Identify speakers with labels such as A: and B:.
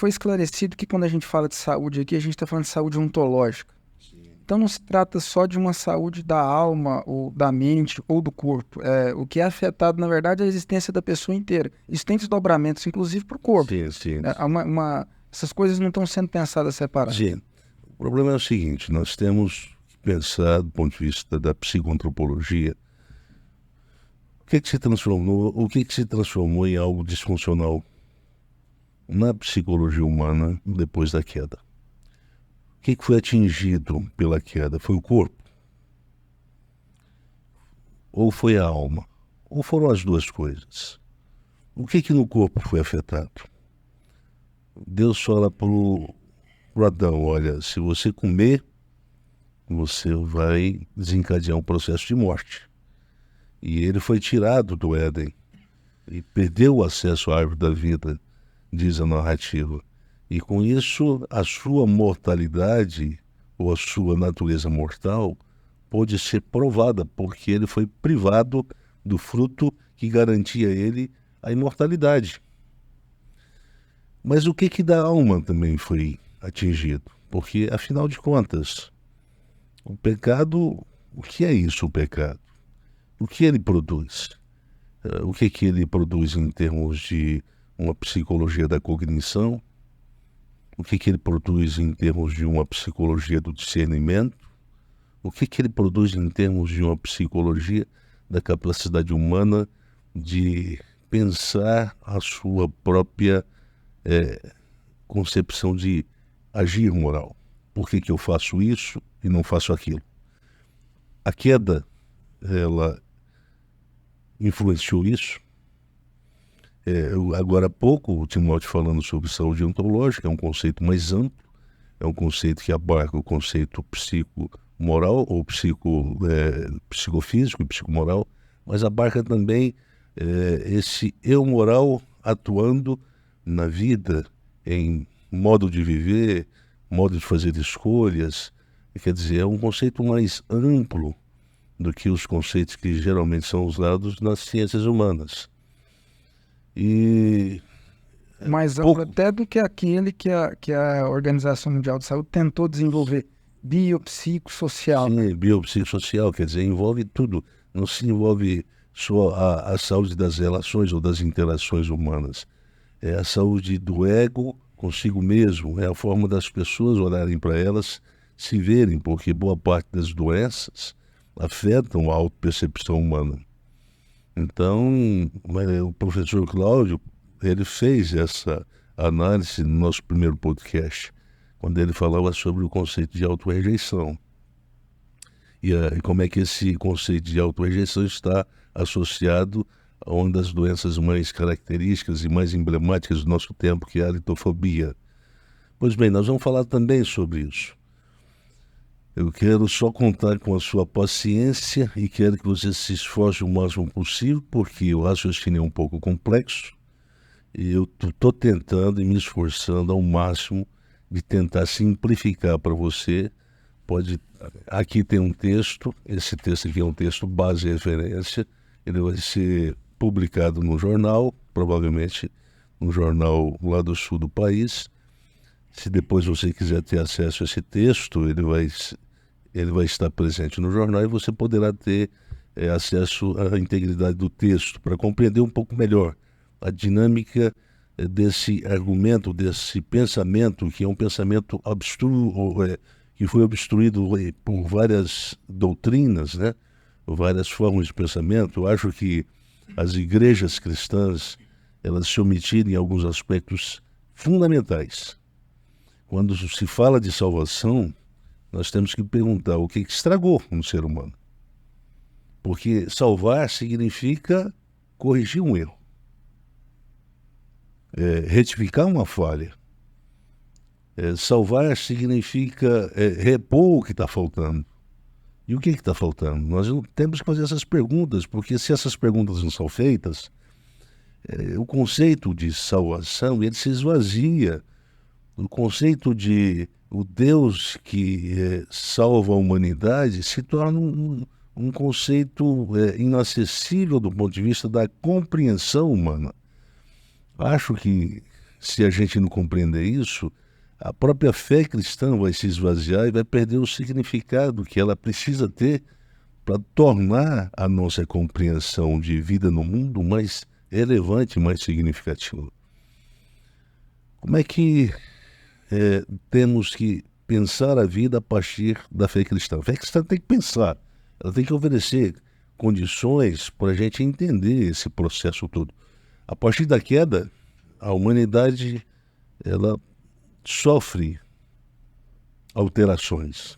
A: foi esclarecido que quando a gente fala de saúde aqui, a gente está falando de saúde ontológica. Então não se trata só de uma saúde da alma, ou da mente, ou do corpo. O que é afetado, na verdade, é a existência da pessoa inteira. Isso tem desdobramentos, inclusive, para o corpo.
B: Sim, sim.
A: Essas coisas não estão sendo pensadas separadas.
B: Sim. O problema é o seguinte, nós temos que pensar do ponto de vista da psicoantropologia, o que se transformou em algo disfuncional na psicologia humana depois da queda. O que foi atingido pela queda? Foi o corpo? Ou foi a alma? Ou foram as duas coisas? O que no corpo foi afetado? Deus fala para o Adão, olha, se você comer, você vai desencadear um processo de morte. E ele foi tirado do Éden e perdeu o acesso à árvore da vida, diz a narrativa. E com isso, a sua mortalidade, ou a sua natureza mortal, pôde ser provada, porque ele foi privado do fruto que garantia a ele a imortalidade. Mas o que da alma também foi atingido? Porque, afinal de contas, o pecado, o que é isso, o pecado? O que ele produz? O que ele produz em termos de uma psicologia da cognição? O que ele produz em termos de uma psicologia do discernimento? O que ele produz em termos de uma psicologia da capacidade humana de pensar a sua própria concepção de agir moral? Por que eu faço isso e não faço aquilo? A queda, ela influenciou isso. Agora há pouco, o Timóteo falando sobre saúde ontológica, é um conceito mais amplo, é um conceito que abarca o conceito psicomoral, ou psicofísico e psicomoral, mas abarca também esse eu moral atuando na vida, em modo de viver, modo de fazer escolhas. Quer dizer, é um conceito mais amplo do que os conceitos que geralmente são usados nas ciências humanas. E
A: mais amplo até do que aquele que a Organização Mundial de Saúde tentou desenvolver, biopsicossocial.
B: Sim, biopsicossocial, quer dizer, envolve tudo. Não se envolve só a saúde das relações ou das interações humanas. É a saúde do ego consigo mesmo, é a forma das pessoas olharem para elas, se verem, porque boa parte das doenças afetam a autopercepção humana. Então, o professor Cláudio, ele fez essa análise no nosso primeiro podcast, quando ele falava sobre o conceito de autorrejeição. E como é que esse conceito de autorrejeição está associado a uma das doenças mais características e mais emblemáticas do nosso tempo, que é a litofobia. Pois bem, nós vamos falar também sobre isso. Eu quero só contar com a sua paciência e quero que você se esforce o máximo possível, porque o raciocínio é um pouco complexo e eu estou tentando e me esforçando ao máximo de tentar simplificar para você. Aqui tem um texto, esse texto aqui é um texto base e referência, ele vai ser publicado no jornal, provavelmente no jornal lá do sul do país. Se depois você quiser ter acesso a esse texto, ele vai estar presente no jornal e você poderá ter acesso à integridade do texto para compreender um pouco melhor a dinâmica desse argumento, desse pensamento, que é um pensamento que foi obstruído por várias doutrinas, né? Várias formas de pensamento. Eu acho que as igrejas cristãs, elas se omitem em alguns aspectos fundamentais. Quando se fala de salvação, nós temos que perguntar o que estragou no ser humano. Porque salvar significa corrigir um erro, retificar uma falha. Salvar significa repor o que está faltando. E o que está faltando? Nós temos que fazer essas perguntas, porque se essas perguntas não são feitas, o conceito de salvação ele se esvazia. O conceito de o Deus que salva a humanidade se torna um conceito inacessível do ponto de vista da compreensão humana. Acho que se a gente não compreender isso, a própria fé cristã vai se esvaziar e vai perder o significado que ela precisa ter para tornar a nossa compreensão de vida no mundo mais relevante, mais significativa. Como é que temos que pensar a vida a partir da fé cristã? A fé cristã tem que pensar, ela tem que oferecer condições para a gente entender esse processo todo. A partir da queda, a humanidade ela sofre alterações.